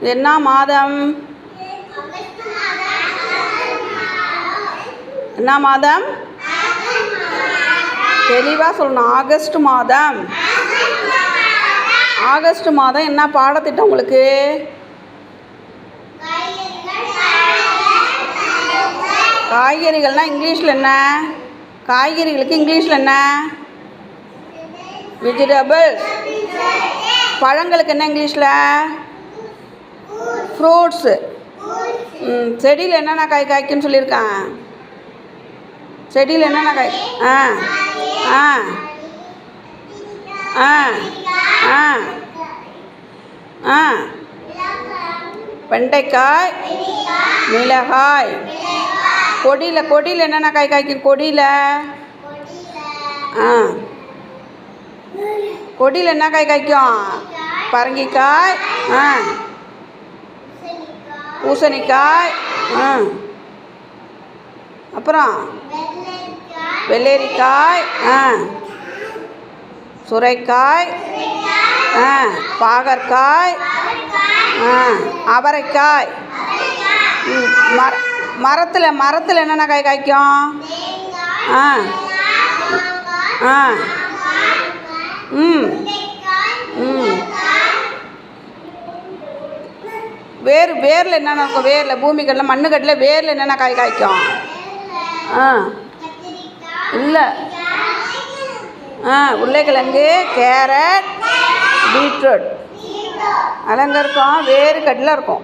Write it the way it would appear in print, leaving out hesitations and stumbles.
இது என்ன மாதம்? என்ன மாதம்? தெளிவாக சொல்லணும். ஆகஸ்ட் மாதம். ஆகஸ்ட் மாதம் என்ன பாடத்திட்டம் உங்களுக்கு? காய்கறிகள்னால் இங்கிலீஷில் என்ன? காய்கறிகளுக்கு இங்கிலீஷில் என்ன? வெஜிடபிள்ஸ். பழங்களுக்கு என்ன இங்கிலீஷில்? ஃப்ரூட்ஸு. செடியில் என்னென்ன காய் காய்க்குன்னு சொல்லியிருக்கேன்? செடியில் என்னென்ன காய்? ஆ ஆ ஆ ஆ ஆ வெண்டைக்காய், மிளகாய். கொடியில் என்னென்ன காய் காய்க்கும்? கொடியில் ஆ கொடியில் என்ன காய் காய்க்கும்? பரங்கிக்காய், ஆ பூசணிக்காய், அப்புறம் வெள்ளரிக்காய், சுரைக்காய், பாகற்காய், அவரைக்காய். மரத்தில் என்னென்ன காய் காய்க்கும்? வேரில் என்னென்ன இருக்கும்? வேரில் பூமிக்கடில் மண்ணுக்கடில் வேரில் என்னென்ன காய் காய்க்கும்? இல்லை, உருளைக்கிழங்கு, கேரட், பீட்ரூட். அலங்க இருக்கும். வேறு கட்டில் இருக்கும்.